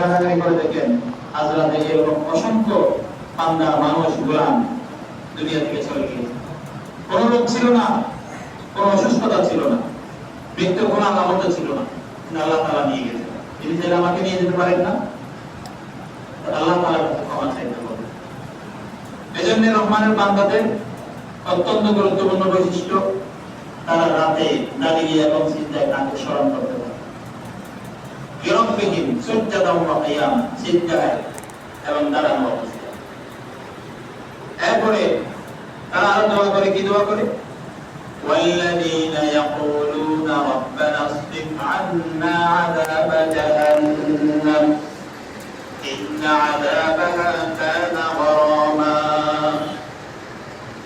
ঘাটাঘাটি করে দেখেন আজ রাতে এরকম অসংখ্য বান্দা মানুষ গোলাম দুনিয়া থেকে চলে গিয়েছে। কোনো রোগ ছিল না, কোনো অসুস্থতা ছিল না, মৃত্যুর কোনো আলামত ছিল না, আল্লাহ তাআলা নিয়ে গেছে। তিনি চাইলে আমাকে নিয়ে যেতে পারেন না? আল্লাহ তাআলার কাছে ক্ষমা চাইতে হবে। এজন্য রহমানের বান্দাদের অত্যন্ত গুরুত্বপূর্ণ বৈশিষ্ট্য, তারা রাতে দাঁড়িয়ে এবং সিজদায় তাকে স্মরণ করতে পারে। বিরব্বিহিম সুজদান ওয়া কিয়াম, সিজদায় এবং দাঁড়ানো অবস্থায়। এরপরে তারা আরো দোয়া করে, কি দোয়া করে? ওয়াল্লাযীনা ইয়াকুলুনা রাব্বানা আসরিফ আন্না আযাবা জাহান্নাম ইন্না আযাবাহা কানা গরামা।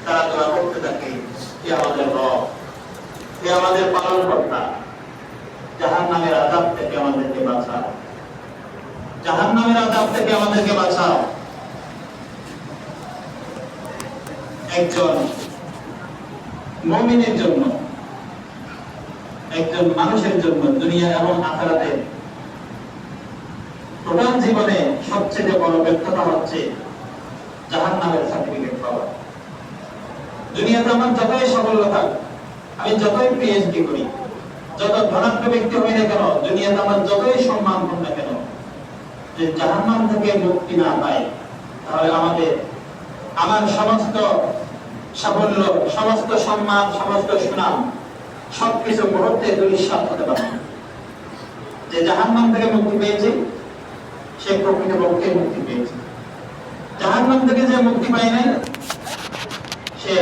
তারা দোয়া করতে থাকে, হে আমাদের রব, হে আমাদের পালনকর্তা, জাহান্নামের আযাব থেকে আমাদেরকে বাঁচাও, জাহান্নামের আযাব থেকে আমাদেরকে বাঁচাও। একজন মুমিনের জন্য, একজন মানুষের জন্য দুনিয়া এবং আখিরাতে টোটাল জীবনে সবচেয়ে বড় ব্যর্থতা হচ্ছে জাহান্নামের সার্টিফিকেট পাওয়া। দুনিয়াতে আমার যতই সাফল্য থাক, আমি যতই পিএইচডি করি, যত ধনাঢ্য ব্যক্তি হই না কেন, দুনিয়াতে আমার যতই সম্মান হোক না কেন, যে জাহান্নাম থেকে মুক্তি না পাই, তাহলে আমার সমস্ত সাফল্য, সমস্ত সম্মান, সমস্ত সুনাম সবকিছু মুহূর্তে দুলিশাত হতে পারে। যে জাহান্নাম থেকে মুক্তি পেয়েছে সে প্রকৃতপক্ষে মুক্তি পেয়েছে। জাহান্নাম থেকে যে মুক্তি পায় নাই সে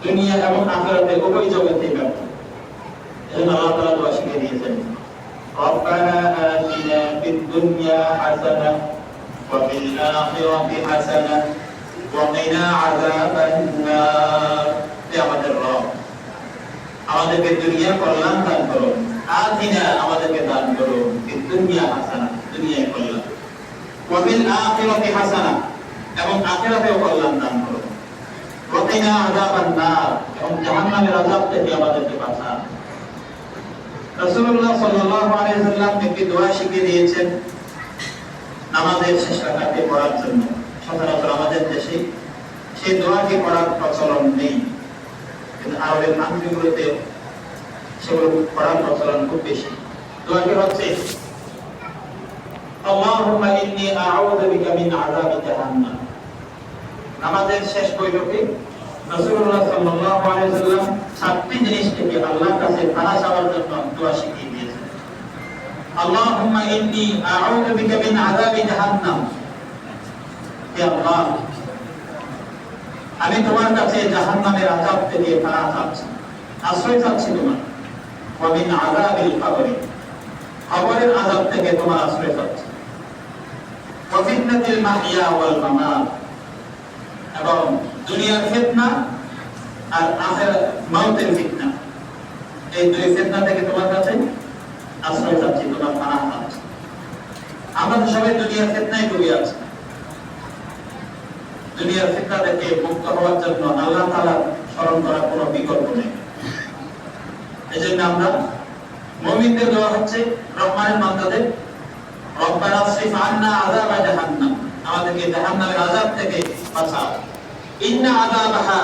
দুনিয়া এবং আখিরাতে উভয় জগতে ব্যর্থ। এজন্য আল্লাহ তাআলা দোয়া শিখিয়ে দিয়েছেন, রব্বানা আতিনা ফিদ দুনিয়া হাসানাহ ওয়া ফিল আখিরাতি হাসানাহ ওয়া কিনা আযাবান নার। হে আমাদের রব, আমাদেরকে দুনিয়া কল্যাণ দান করো, আতিনা আমাদেরকে দান করো ফিদ দুনিয়া হাসানাহ, দুনিয়ায় কল্যাণ, ওয়া ফিল আখিরাতি হাসানাহ এবং আখিরাতেও কল্যাণ দান করো, ওয়া কিনা আযাবান নার এবং জাহান্নামের আযাব থেকে আমাদেরকে বাঁচাও। রাসূলুল্লাহ সাল্লাল্লাহু আলাইহি ওয়াসাল্লাম একটি দোয়া শিখিয়ে দিয়েছেন নামাজের শেষ রাকাতে পড়ার জন্য। সচরাচর আমাদের দেশে সেই দোয়াটি পড়ার প্রচলন নেই, কিন্তু আরবের কান্ট্রিগুলোতে সেগুলো পড়ার প্রচলন খুব বেশি। দোয়াটি হচ্ছে, আল্লাহুম্মা ইন্নী আউযু বিকা মিন আযাবি জাহান্নাম। নামাজের শেষ বৈঠকে রাসূলুল্লাহ সাল্লাল্লাহু আলাইহি ওয়াসাল্লাম 7টি জিনিস থেকে আল্লাহর কাছে পানাহ চাওয়ার জন্য দোয়া শিখিয়ে দিয়েছেন। আল্লাহুম্মা ইন্নী আউযু বিকা মিন আযাবি জাহান্নাম, হে আল্লাহ, আমি তোমার কাছে জাহান্নামের আযাব থেকে পানাহ চাচ্ছি, আশ্রয় চাচ্ছি তোমার। ওয়া মিন আযাবিল কবর, কবরের আযাব থেকে তোমার আশ্রয় চাচ্ছি। ওয়া ফিতনাতিল মাহইয়া ওয়াল মামাত, এবং দুনিয়ার ফিতনা আর আখিরাত মাউতের ফিতনা, এই দুই ফিতনা থেকে তোমার কাছে আশ্রয় চাচ্ছি, তোমার পানাহ চাচ্ছি। আমরা তো সবাই দুনিয়ার ফিতনায় ডুবে আছি। দুনিয়ার ফিতনা থেকে মুক্ত হওয়ার জন্য আল্লাহ তাআলার স্মরণ করার কোনো বিকল্প নেই। এজন্য আমরা মুমিনদের দোয়া হচ্ছে, রহমানের বান্দাদের, রব্বানা আসরিফ আন্না আযাবা জাহান্নাম, আমাদেরকে জাহান্নামের আযাব থেকে বাঁচাও। ইন্না আযাবাহা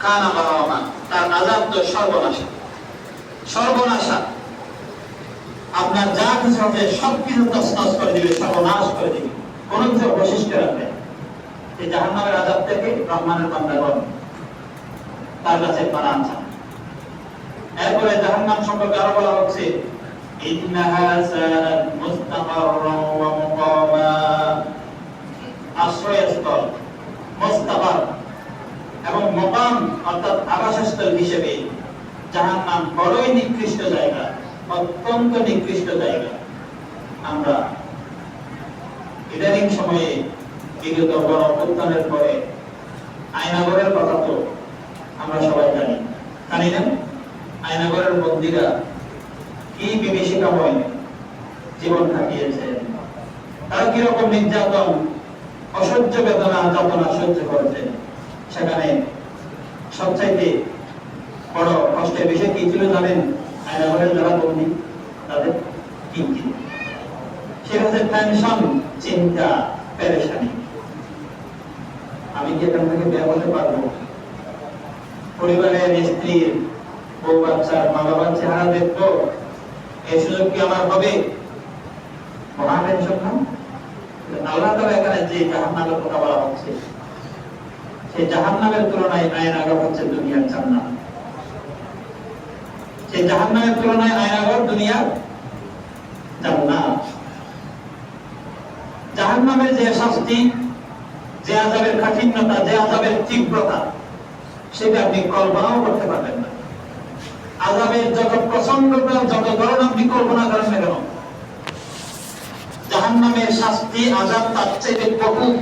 কানা গরামা, তার আযাব তো সর্বনাশা, সর্বনাশা। আপনার যা কিছু আছে সবকিছু তছনছ করে দিবে, সর্বনাশ করে দিবে, কোনো কিছু অবশিষ্ট রাখবে। এই জাহান্নামের আযাব থেকে রহমানের বান্দাগণ তার কাছে পানাহ চান। এরপরে জাহান্নাম সম্পর্কে আরো বলা হচ্ছে, ইন্নাহা সাআত মুস্তাকাররান ওয়া মুকামা, আশ্রয়স্থল, মুস্তাকার এবং মুকাম অর্থাৎ আবাসস্থল হিসেবে জাহান্নাম বড়ই নিকৃষ্ট জায়গা, অত্যন্ত নিকৃষ্ট জায়গা। আমরা ইদানিং সময়ে বিগত গণ অভ্যুত্থানের পরে আয়নাগরের কথা তো আমরা সবাই জানি, জানি না? আয়নাগরের বন্দীরা কি বিভীষিকাময় জীবন কাটিয়েছে, তারা কিরকম নির্যাতন, অসহ্য বেদনা, যাতনা সহ্য করেছে। সেখানে সবচাইতে বড় কষ্টের বিষয় কি ছিল জানেন? আয়নাগরের যারা বন্দী তাদের কিঞ্চিত সেটা হচ্ছে টেনশন, চিন্তা, পেরেশানি। আমি কি এখান থেকে বের হতে পারবো? পরিবারের স্ত্রীর, বউ বাচ্চার, মা বাবার চেহারা দেখবো, এই সুযোগ কি আমার হবে? মহা টেনশন না? আল্লাহ তাআলা এখানে যে জাহান্নামের কথা বলা হচ্ছে, সেই জাহান্নামের তুলনায় আয়নাঘর হচ্ছে দুনিয়ার জান্নাত। সেই জাহান্নামের তুলনায় আয়নাঘর দুনিয়ার জান্নাত। জাহান্নামের যে শাস্তি, যে আযাবের কাঠিন্যতা, যে আযাবের তীব্রতা, সেটা আপনি কল্পনাও করতে পারবেন না। আযাবের যত প্রচন্ডতা, যত ধরনের আপনি কল্পনা করেন না কেন, জাহান্নামের শাস্তি, আযাব তার চেয়ে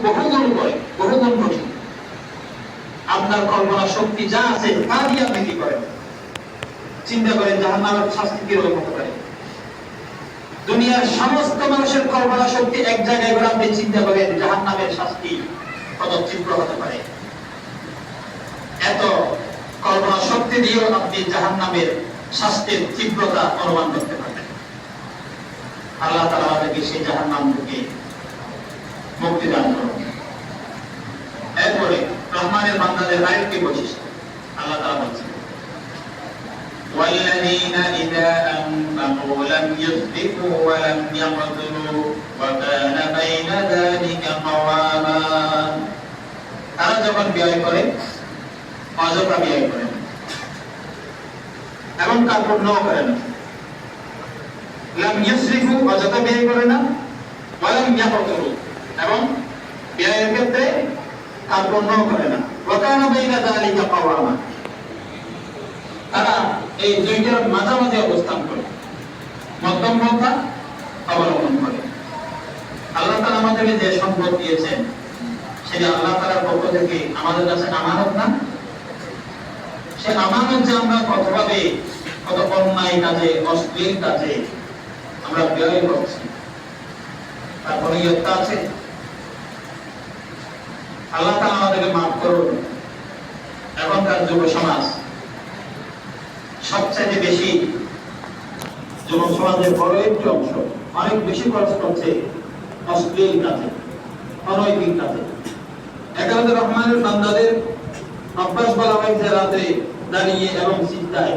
বহুগুণ কঠিন। আপনার কল্পনা শক্তি যা আছে তা দিয়ে আপনি কি করেন? চিন্তা করেন জাহান্নামের শাস্তি কিরকম হতে পারে। দুনিয়ার সমস্ত মানুষের কল্পনা শক্তি এক জায়গায় করে আপনি চিন্তা করেন জাহান্নামের শাস্তি কত তীব্র হতে পারে। এত কল্পনা শক্তি দিয়েও আপনি জাহান্নামের শাস্তির তীব্রতা অনুমান করতে পারবেন। আল্লাহ তাআলা আমাদেরকে সেই জাহান্নাম থেকে মুক্তি দান করুন। এরপরে রহমানের বান্দাদের আরেকটি বৈশিষ্ট্য আল্লাহ তাআলা বলছেন, والذين إذا أنفقوا لم يسرفوا ولم يقتروا وكان بين ذلك قواما। তারা যখন ব্যয় করে অযথা ব্যয় করে না এবং কার্পণ্যও করে না। লাম ইউসরিফু, অযথা ব্যয় করে না, ওয়ালাম ইয়াকতুরু, এবং ব্যয়ের ক্ষেত্রে কার্পণ্যও করে না। ওয়া কানা বাইনা যালিকা কাওয়ামা, তারা এই দুইটার মাঝামাঝি অবস্থান করে, মধ্যমপন্থা অবলম্বন করে। আল্লাহ তাআলা আমাদেরকে যে সম্পদ দিয়েছেন, সেটা আল্লাহ তাআলার পক্ষ থেকে আমাদের কাছে আমানত না? সে আমানত যে আমরা কতভাবে, কত অন্যায় কাজে, অশ্লীল কাজে আমরা ব্যয় করছি, তার কোনো ইয়ত্তা আছে? আল্লাহ তাআলা আমাদেরকে মাফ করুন। এখনকার যুব সমাজ সবচেয়ে বেশি, যুব সমাজের বড় একটি অংশ অনেক বেশি খরচ করছে অশ্লীল কাজে, অনৈতিক কাজে। একান্ত রহমানের বান্দাদের অভ্যাস বলা হয়েছে রাতে দাঁড়িয়ে এবং সিজদায়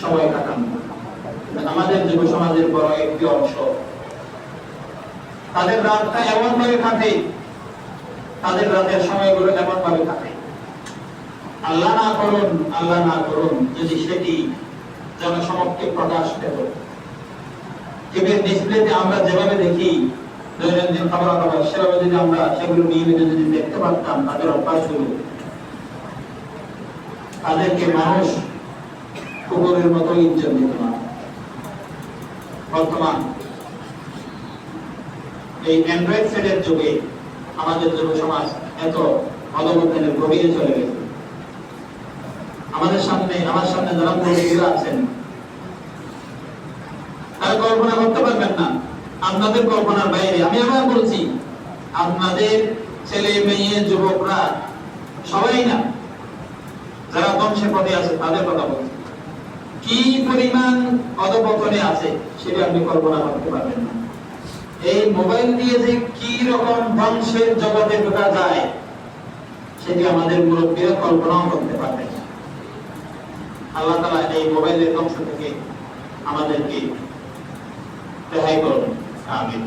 সময় কাটানো। আমাদের যুব সমাজের বড় একটি অংশ তাদের রাতটা এমন ভাবে কাটে, তাদের রাতের সময়গুলো এমন ভাবে কাটে, আল্লাহ না করুন যদি সেটি জনসমক্ষে প্রকাশ পেত। টিভির ডিসপ্লেতে আমরা যেভাবে দেখি দৈনন্দিন খবরাখবর, সেভাবে যদি আমরা সেগুলো নিয়মিত যদি দেখতে পারতাম, তাদের অভ্যাসগুলো, তাদেরকে মানুষ কুকুরের মতো ইজ্জত দিত না। বর্তমান এই অ্যান্ড্রয়েড সেটের যুগে আমাদের যুব সমাজ এত অধঃপতনের গভীরে চলে গেছে। আমার সামনে যারা মুরব্বীরা আছেন, তারা কল্পনা করতে পারবেন না, আপনাদের কল্পনার বাইরে। আমি আবার বলছি, আপনাদের ছেলে মেয়ে যুবকরা সবাই না, যারা ধ্বংসের পথে আছে তাদের কথা বলছি, কি পরিমাণ অধঃপতনে আছে সেটা আপনি কল্পনা করতে পারবেন না। এই মোবাইল দিয়ে যে কি রকম ধ্বংসের জগতে ঢোকা যায় সেটি আমাদের মুরব্বীরা কল্পনাও করতে পারবেন না। আল্লাহ তাআলা এই মোবাইলের ধ্বংস থেকে আমাদেরকে রেহাই করুন, আমিন।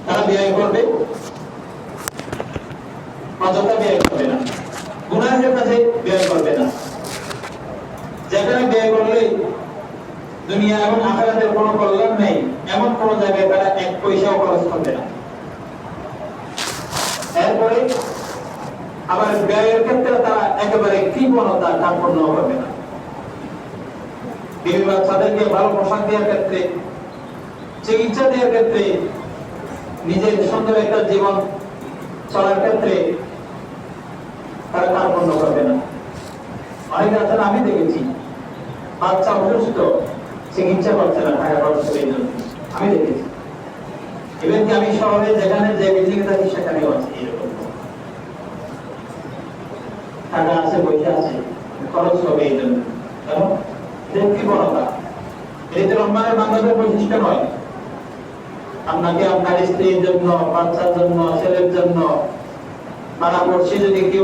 তারা ব্যয় করবে, অযথা ব্যয় করবে না, গুনাহের কাছে ব্যয় করবে না। যেখানে ব্যয় করলে দুনিয়া এবং আখিরাতের কোনো কল্যাণ নেই, এমন কোন জায়গায় তারা এক পয়সাও খরচ করবে না। এরপরে আবার ব্যয়ের ক্ষেত্রে তারা একেবারে কৃপণতা, কার্পণ্য করবে না। বিবি বাচ্চাদেরকে ভালো পোশাক দেওয়ার ক্ষেত্রে, চিকিৎসা দেওয়ার ক্ষেত্রে, নিজের সুন্দর একটা জীবন চলার ক্ষেত্রে তারা কার্পণ্য করবে না। অনেকে আছেন, আমি দেখেছি, বাচ্চা অসুস্থ, চিকিৎসা করছে না টাকা খরচ করে, আমি দেখেছি। ইভেন কি আমি শহরে যেখানে যে বিল্ডিং এ থাকি সেখানেও আছে এরকম। টাকা আছে, পয়সা আছে, খরচ হবে এই জন্য। দেখি বড়তা এই যে রহমানের বান্দাদের বৈশিষ্ট্য নয় আপনাকে আপনার স্ত্রীর জন্য বাচ্চার জন্য ছেলের জন্য পাড়া পড়শি যদি কেউ